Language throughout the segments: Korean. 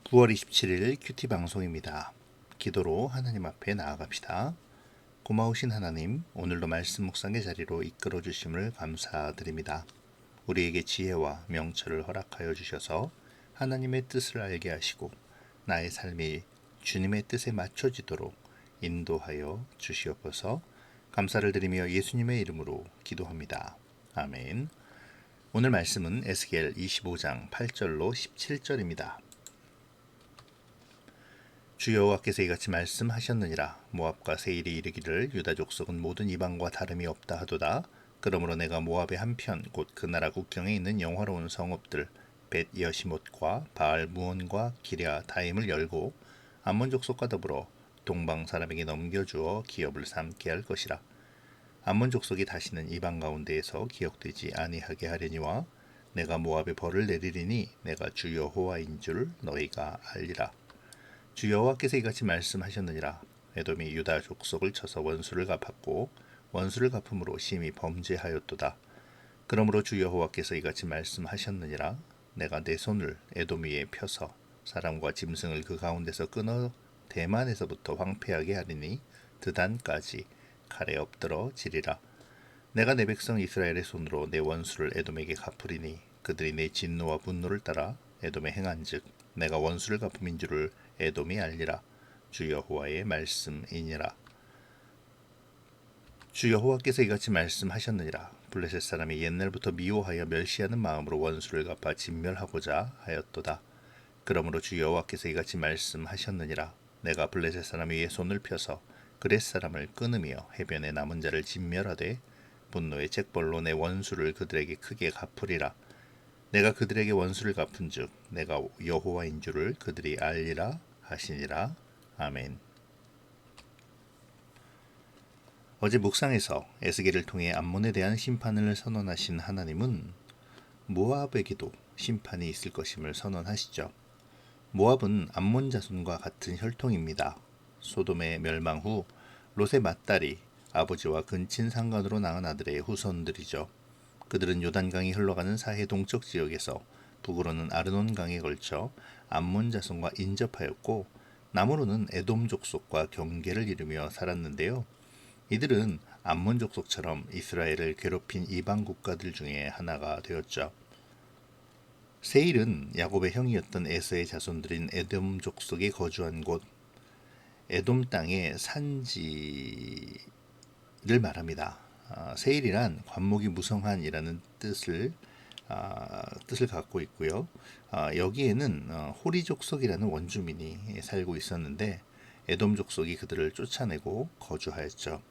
9월 27일 큐티 방송입니다. 기도로 하나님 앞에 나아갑시다. 고마우신 하나님, 오늘도 말씀 묵상의 자리로 이끌어 주심을 감사드립니다. 우리에게 지혜와 명철을 허락하여 주셔서 하나님의 뜻을 알게 하시고 나의 삶이 주님의 뜻에 맞춰지도록 인도하여 주시옵소서. 감사를 드리며 예수님의 이름으로 기도합니다. 아멘. 오늘 말씀은 에스겔 25장 8절로 17절입니다. 주 여호와께서 이같이 말씀하셨느니라. 모압과 세일이 이르기를 유다 족속은 모든 이방과 다름이 없다 하도다. 그러므로 내가 모압의 한편 곧 그 나라 국경에 있는 영화로운 성읍들 벳 여시못과 바알 무온과 기랴 다임을 열고 암몬 족속과 더불어 동방 사람에게 넘겨주어 기업을 삼게 할 것이라. 암몬 족속이 다시는 이방 가운데에서 기억되지 아니하게 하려니와 내가 모압의 벌을 내리리니 내가 주 여호와인 줄 너희가 알리라. 주 여호와께서 이같이 말씀하셨느니라. 에돔이 유다 족속을 쳐서 원수를 갚았고 원수를 갚음으로 심히 범죄하였도다. 그러므로 주 여호와께서 이같이 말씀하셨느니라. 내가 내 손을 에돔 위에 펴서 사람과 짐승을 그 가운데서 끊어 대만에서부터 황폐하게 하리니 드단까지 칼에 엎드러 지리라. 내가 내 백성 이스라엘의 손으로 내 원수를 에돔에게 갚으리니 그들이 내 진노와 분노를 따라 에돔에 행한즉 내가 원수를 갚음인 줄을 에돔이 알리라. 주 여호와의 말씀이니라. 주 여호와께서 이같이 말씀하셨느니라. 블레셋 사람이 옛날부터 미워하여 멸시하는 마음으로 원수를 갚아 진멸하고자 하였도다. 그러므로 주 여호와께서 이같이 말씀하셨느니라. 내가 블레셋 사람 위에 손을 펴서 그렛 사람을 끊으며 해변의 남은 자를 진멸하되 분노의 잭벌로 내 원수를 그들에게 크게 갚으리라. 내가 그들에게 원수를 갚은즉 내가 여호와인 줄을 그들이 알리라 하시니라. 아멘. 어제 묵상에서 에스겔을 통해 암몬에 대한 심판을 선언하신 하나님은 모압에게도 심판이 있을 것임을 선언하시죠. 모압은 암몬 자손과 같은 혈통입니다. 소돔의 멸망 후 롯의 맏딸이 아버지와 근친 상간으로 낳은 아들의 후손들이죠. 그들은 요단강이 흘러가는 사해 동쪽 지역에서 북으로는 아르논강에 걸쳐 암몬 자손과 인접하였고 남으로는 에돔 족속과 경계를 이루며 살았는데요. 이들은 암몬 족속처럼 이스라엘을 괴롭힌 이방 국가들 중에 하나가 되었죠. 세일은 야곱의 형이었던 에서의 자손들인 에돔 족속이 거주한 곳 에돔 땅의 산지를 말합니다. 세일이란 관목이 무성한이라는 뜻을 갖고 있고요. 여기에는 호리 족속이라는 원주민이 살고 있었는데 에돔 족속이 그들을 쫓아내고 거주하였죠.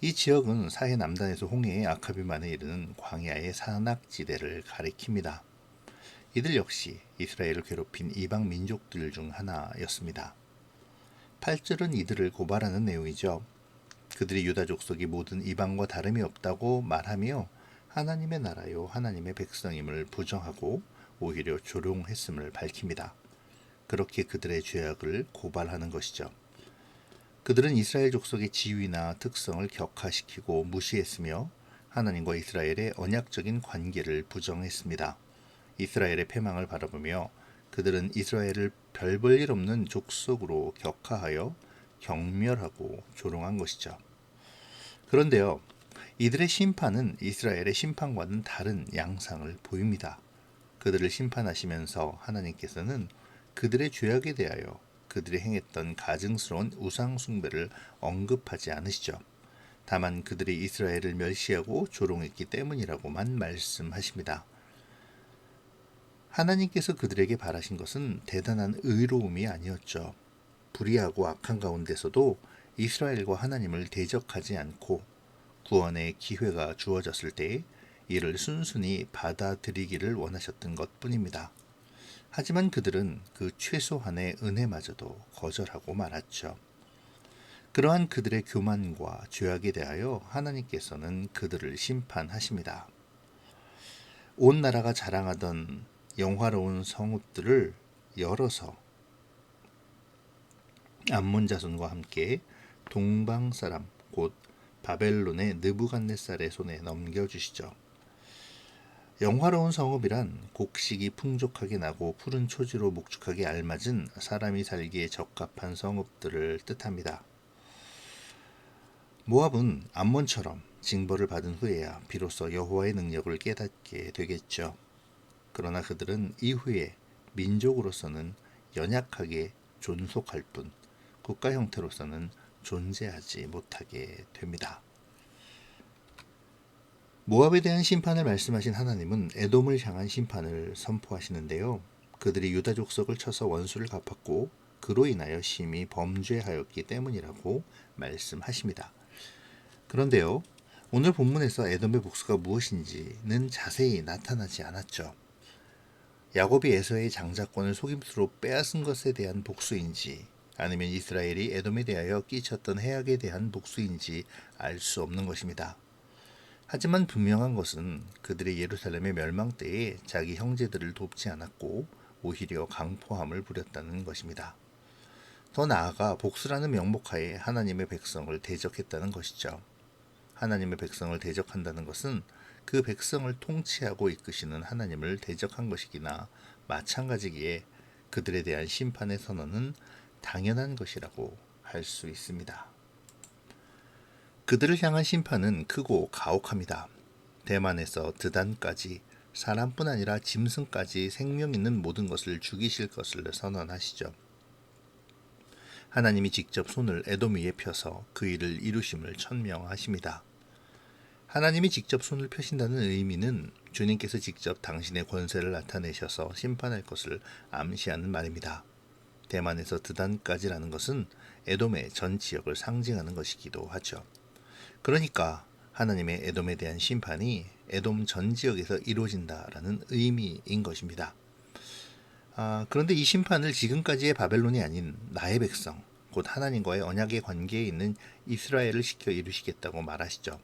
이 지역은 사해 남단에서 홍해의 아카비만에 이르는 광야의 산악지대를 가리킵니다. 이들 역시 이스라엘을 괴롭힌 이방 민족들 중 하나였습니다. 8절은 이들을 고발하는 내용이죠. 그들이 유다 족속이 모든 이방과 다름이 없다고 말하며 하나님의 나라요 하나님의 백성임을 부정하고 오히려 조롱했음을 밝힙니다. 그렇게 그들의 죄악을 고발하는 것이죠. 그들은 이스라엘 족속의 지위나 특성을 격하시키고 무시했으며 하나님과 이스라엘의 언약적인 관계를 부정했습니다. 이스라엘의 패망을 바라보며 그들은 이스라엘을 별 볼 일 없는 족속으로 격하하여 경멸하고 조롱한 것이죠. 그런데요, 이들의 심판은 이스라엘의 심판과는 다른 양상을 보입니다. 그들을 심판하시면서 하나님께서는 그들의 죄악에 대하여 그들이 행했던 가증스러운 우상 숭배를 언급하지 않으시죠. 다만 그들이 이스라엘을 멸시하고 조롱했기 때문이라고만 말씀하십니다. 하나님께서 그들에게 바라신 것은 대단한 의로움이 아니었죠. 불의하고 악한 가운데서도 이스라엘과 하나님을 대적하지 않고 구원의 기회가 주어졌을 때 이를 순순히 받아들이기를 원하셨던 것뿐입니다. 하지만 그들은 그 최소한의 은혜마저도 거절하고 말았죠. 그러한 그들의 교만과 죄악에 대하여 하나님께서는 그들을 심판하십니다. 온 나라가 자랑하던 영화로운 성읍들을 열어서 암몬 자손과 함께 동방 사람 곧 바벨론의 느부갓네살의 손에 넘겨주시죠. 영화로운 성읍이란 곡식이 풍족하게 나고 푸른 초지로 목축하기 알맞은 사람이 살기에 적합한 성읍들을 뜻합니다. 모압은 암몬처럼 징벌을 받은 후에야 비로소 여호와의 능력을 깨닫게 되겠죠. 그러나 그들은 이후에 민족으로서는 연약하게 존속할 뿐 국가 형태로서는 존재하지 못하게 됩니다. 모압에 대한 심판을 말씀하신 하나님은 에돔을 향한 심판을 선포하시는데요. 그들이 유다 족속을 쳐서 원수를 갚았고 그로 인하여 심히 범죄하였기 때문이라고 말씀하십니다. 그런데요, 오늘 본문에서 에돔의 복수가 무엇인지는 자세히 나타나지 않았죠. 야곱이 에서의 장자권을 속임수로 빼앗은 것에 대한 복수인지 아니면 이스라엘이 에돔에 대하여 끼쳤던 해악에 대한 복수인지 알 수 없는 것입니다. 하지만 분명한 것은 그들이 예루살렘의 멸망 때에 자기 형제들을 돕지 않았고 오히려 강포함을 부렸다는 것입니다. 더 나아가 복수라는 명목하에 하나님의 백성을 대적했다는 것이죠. 하나님의 백성을 대적한다는 것은 그 백성을 통치하고 이끄시는 하나님을 대적한 것이기나 마찬가지기에 그들에 대한 심판의 선언은 당연한 것이라고 할 수 있습니다. 그들을 향한 심판은 크고 가혹합니다. 대만에서 드단까지 사람뿐 아니라 짐승까지 생명 있는 모든 것을 죽이실 것을 선언하시죠. 하나님이 직접 손을 에돔 위에 펴서 그 일을 이루심을 천명하십니다. 하나님이 직접 손을 펴신다는 의미는 주님께서 직접 당신의 권세를 나타내셔서 심판할 것을 암시하는 말입니다. 대만에서 드단까지라는 것은 에돔의 전 지역을 상징하는 것이기도 하죠. 그러니까 하나님의 에돔에 대한 심판이 에돔 전 지역에서 이루어진다라는 의미인 것입니다. 그런데 이 심판을 지금까지의 바벨론이 아닌 나의 백성, 곧 하나님과의 언약의 관계에 있는 이스라엘을 시켜 이루시겠다고 말하시죠.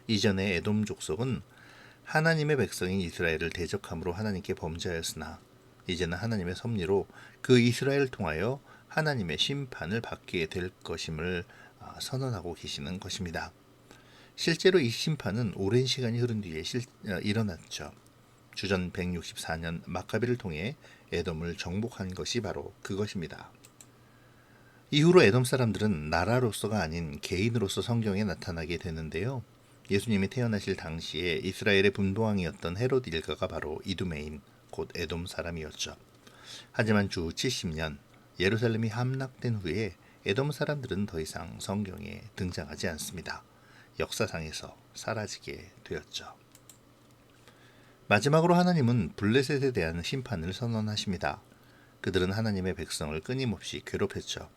이전에 에돔 족속은 하나님의 백성인 이스라엘을 대적함으로 하나님께 범죄하였으나 이제는 하나님의 섭리로 그 이스라엘을 통하여 하나님의 심판을 받게 될 것임을 선언하고 계시는 것입니다. 실제로 이 심판은 오랜 시간이 흐른 뒤에 일어났죠. 주전 164년 마카비를 통해 에돔을 정복한 것이 바로 그것입니다. 이후로 에돔 사람들은 나라로서가 아닌 개인으로서 성경에 나타나게 되는데요. 예수님이 태어나실 당시에 이스라엘의 분봉왕이었던 헤롯 일가가 바로 이두메인 곧 에돔 사람이었죠. 하지만 주 70년 예루살렘이 함락된 후에 에돔 사람들은 더 이상 성경에 등장하지 않습니다. 역사상에서 사라지게 되었죠. 마지막으로 하나님은 블레셋에 대한 심판을 선언하십니다. 그들은 하나님의 백성을 끊임없이 괴롭혔죠.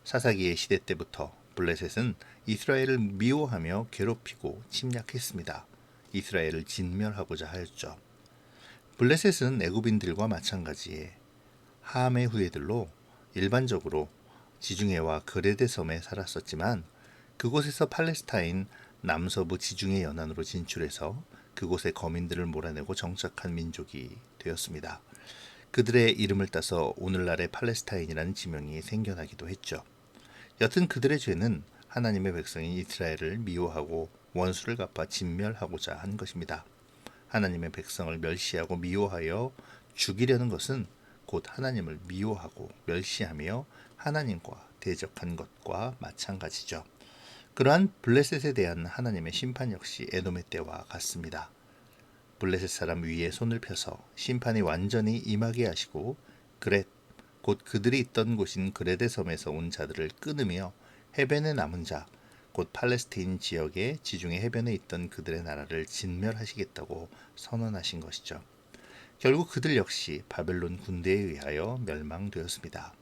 사사기의 시대 때부터 블레셋은 이스라엘을 미워하며 괴롭히고 침략했습니다. 이스라엘을 진멸하고자 하였죠. 블레셋은 애굽인들과 마찬가지에 함의 후예들로 일반적으로 지중해와 그레데 섬에 살았었지만 그곳에서 팔레스타인 남서부 지중해 연안으로 진출해서 그곳의 거민들을 몰아내고 정착한 민족이 되었습니다. 그들의 이름을 따서 오늘날의 팔레스타인이라는 지명이 생겨나기도 했죠. 여튼 그들의 죄는 하나님의 백성인 이스라엘을 미워하고 원수를 갚아 진멸하고자 한 것입니다. 하나님의 백성을 멸시하고 미워하여 죽이려는 것은 곧 하나님을 미워하고 멸시하며 하나님과 대적한 것과 마찬가지죠. 그러한 블레셋에 대한 하나님의 심판 역시 에돔의 때와 같습니다. 블레셋 사람 위에 손을 펴서 심판이 완전히 임하게 하시고 그렛 곧 그들이 있던 곳인 그레데 섬에서 온 자들을 끊으며 해변에 남은 자 곧 팔레스타인 지역의 지중해 해변에 있던 그들의 나라를 진멸하시겠다고 선언하신 것이죠. 결국 그들 역시 바벨론 군대에 의하여 멸망되었습니다.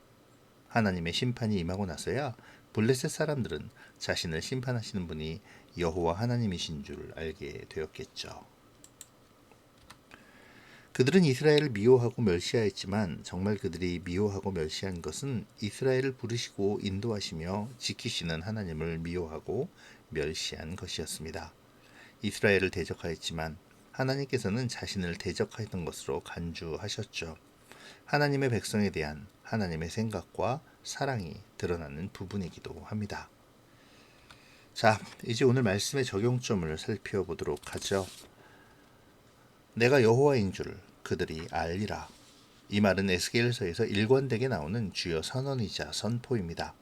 하나님의 심판이 임하고 나서야 블레셋 사람들은 자신을 심판하시는 분이 여호와 하나님이신 줄 알게 되었겠죠. 그들은 이스라엘을 미워하고 멸시하였지만 정말 그들이 미워하고 멸시한 것은 이스라엘을 부르시고 인도하시며 지키시는 하나님을 미워하고 멸시한 것이었습니다. 이스라엘을 대적하였지만 하나님께서는 자신을 대적하였던 것으로 간주하셨죠. 하나님의 백성에 대한 하나님의 생각과 사랑이 드러나는 부분이기도 합니다. 자, 이제 오늘 말씀의 적용점을 살펴보도록 하죠. 내가 여호와인 줄 그들이 알리라. 이 말은 에스겔서에서 일관되게 나오는 주요 선언이자 선포입니다.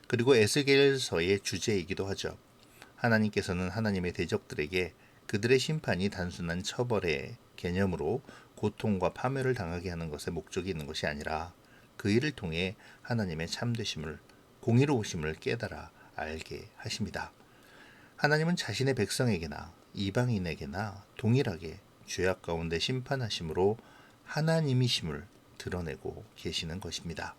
그리고 에스겔서의 주제이기도 하죠. 하나님께서는 하나님의 대적들에게 그들의 심판이 단순한 처벌의 개념으로 고통과 파멸을 당하게 하는 것에 목적이 있는 것이 아니라 그 일을 통해 하나님의 참되심을, 공의로우심을 깨달아 알게 하십니다. 하나님은 자신의 백성에게나 이방인에게나 동일하게 죄악 가운데 심판하심으로 하나님이심을 드러내고 계시는 것입니다.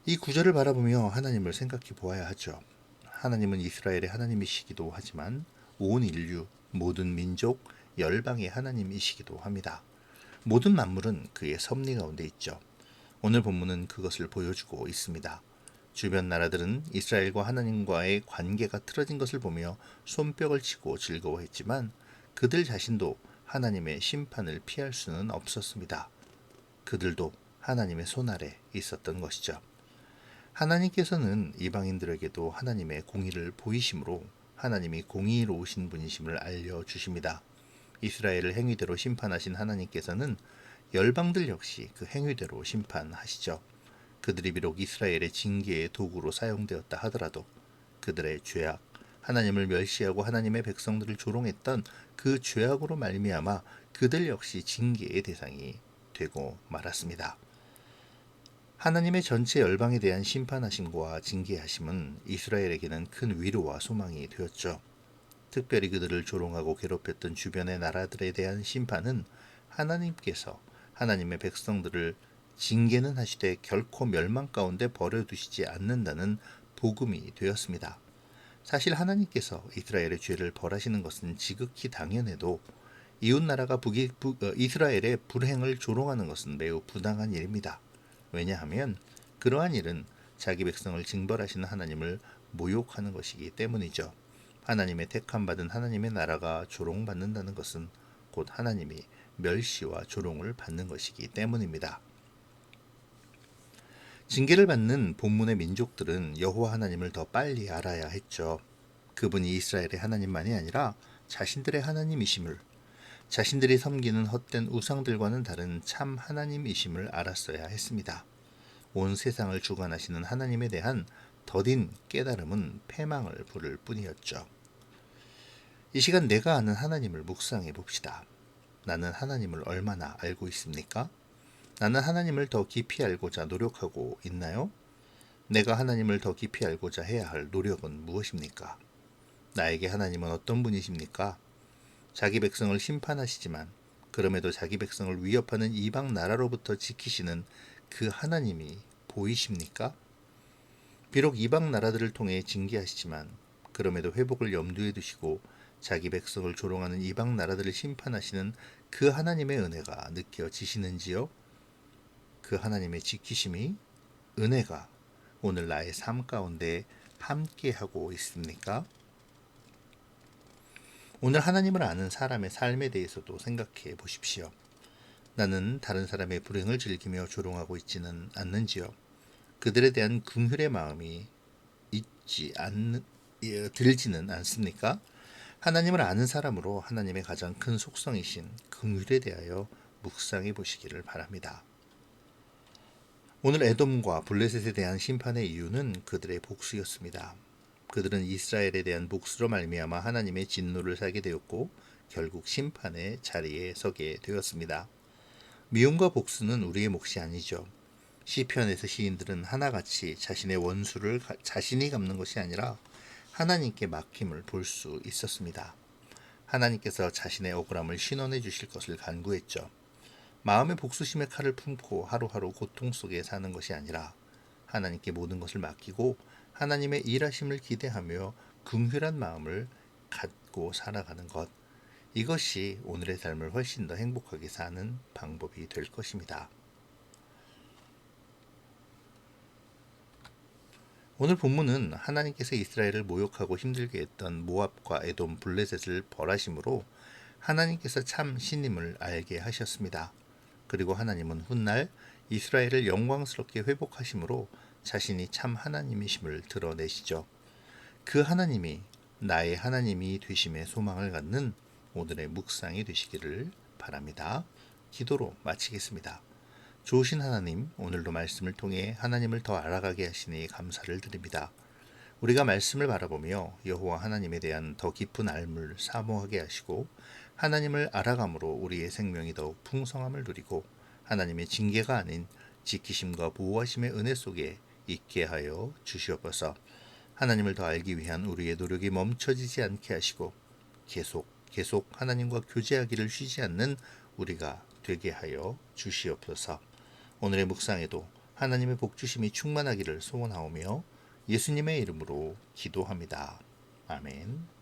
이 구절을 바라보며 하나님을 생각해 보아야 하죠. 하나님은 이스라엘의 하나님이시기도 하지만 온 인류, 모든 민족, 열방의 하나님이시기도 합니다. 모든 만물은 그의 섭리 가운데 있죠. 오늘 본문은 그것을 보여주고 있습니다. 주변 나라들은 이스라엘과 하나님과의 관계가 틀어진 것을 보며 손뼉을 치고 즐거워했지만 그들 자신도 하나님의 심판을 피할 수는 없었습니다. 그들도 하나님의 손 아래 있었던 것이죠. 하나님께서는 이방인들에게도 하나님의 공의를 보이심으로 하나님이 공의로우신 분이심을 알려주십니다. 이스라엘을 행위대로 심판하신 하나님께서는 열방들 역시 그 행위대로 심판하시죠. 그들이 비록 이스라엘의 징계의 도구로 사용되었다 하더라도 그들의 죄악, 하나님을 멸시하고 하나님의 백성들을 조롱했던 그 죄악으로 말미암아 그들 역시 징계의 대상이 되고 말았습니다. 하나님의 전체 열방에 대한 심판하심과 징계하심은 이스라엘에게는 큰 위로와 소망이 되었죠. 특별히 그들을 조롱하고 괴롭혔던 주변의 나라들에 대한 심판은 하나님께서 하나님의 백성들을 징계는 하시되 결코 멸망 가운데 버려두시지 않는다는 복음이 되었습니다. 사실 하나님께서 이스라엘의 죄를 벌하시는 것은 지극히 당연해도 이웃 나라가 이스라엘의 불행을 조롱하는 것은 매우 부당한 일입니다. 왜냐하면 그러한 일은 자기 백성을 징벌하시는 하나님을 모욕하는 것이기 때문이죠. 하나님의 택함받은 하나님의 나라가 조롱받는다는 것은 곧 하나님이 멸시와 조롱을 받는 것이기 때문입니다. 징계를 받는 본문의 민족들은 여호와 하나님을 더 빨리 알아야 했죠. 그분이 이스라엘의 하나님만이 아니라 자신들의 하나님이심을, 자신들이 섬기는 헛된 우상들과는 다른 참 하나님이심을 알았어야 했습니다. 온 세상을 주관하시는 하나님에 대한 더딘 깨달음은 패망을 부를 뿐이었죠. 이 시간 내가 아는 하나님을 묵상해 봅시다. 나는 하나님을 얼마나 알고 있습니까? 나는 하나님을 더 깊이 알고자 노력하고 있나요? 내가 하나님을 더 깊이 알고자 해야 할 노력은 무엇입니까? 나에게 하나님은 어떤 분이십니까? 자기 백성을 심판하시지만 그럼에도 자기 백성을 위협하는 이방 나라로부터 지키시는 그 하나님이 보이십니까? 비록 이방 나라들을 통해 징계하시지만 그럼에도 회복을 염두에 두시고 자기 백성을 조롱하는 이방 나라들을 심판하시는 그 하나님의 은혜가 느껴지시는지요? 그 하나님의 지키심이, 은혜가 오늘 나의 삶 가운데 함께하고 있습니까? 오늘 하나님을 아는 사람의 삶에 대해서도 생각해 보십시오. 나는 다른 사람의 불행을 즐기며 조롱하고 있지는 않는지요? 그들에 대한 긍휼의 마음이 들지는 않습니까? 하나님을 아는 사람으로 하나님의 가장 큰 속성이신 긍휼에 대하여 묵상해 보시기를 바랍니다. 오늘 에돔과 블레셋에 대한 심판의 이유는 그들의 복수였습니다. 그들은 이스라엘에 대한 복수로 말미암아 하나님의 진노를 사게 되었고 결국 심판의 자리에 서게 되었습니다. 미움과 복수는 우리의 몫이 아니죠. 시편에서 시인들은 하나같이 자신의 원수를 자신이 갚는 것이 아니라 하나님께 맡김을 볼 수 있었습니다. 하나님께서 자신의 억울함을 신원해 주실 것을 간구했죠. 마음의 복수심의 칼을 품고 하루하루 고통 속에 사는 것이 아니라 하나님께 모든 것을 맡기고 하나님의 일하심을 기대하며 긍휼한 마음을 갖고 살아가는 것, 이것이 오늘의 삶을 훨씬 더 행복하게 사는 방법이 될 것입니다. 오늘 본문은 하나님께서 이스라엘을 모욕하고 힘들게 했던 모압과 에돔, 블레셋을 벌하심으로 하나님께서 참 신임을 알게 하셨습니다. 그리고 하나님은 훗날 이스라엘을 영광스럽게 회복하심으로 자신이 참 하나님이심을 드러내시죠. 그 하나님이 나의 하나님이 되심에 소망을 갖는 오늘의 묵상이 되시기를 바랍니다. 기도로 마치겠습니다. 좋으신 하나님, 오늘도 말씀을 통해 하나님을 더 알아가게 하시니 감사를 드립니다. 우리가 말씀을 바라보며 여호와 하나님에 대한 더 깊은 알물 사모하게 하시고 하나님을 알아감으로 우리의 생명이 더욱 풍성함을 누리고 하나님의 징계가 아닌 지키심과 보호하심의 은혜 속에 있게 하여 주시옵소서. 하나님을 더 알기 위한 우리의 노력이 멈춰지지 않게 하시고 계속 하나님과 교제하기를 쉬지 않는 우리가 되게 하여 주시옵소서. 오늘의 묵상에도 하나님의 복주심이 충만하기를 소원하오며 예수님의 이름으로 기도합니다. 아멘.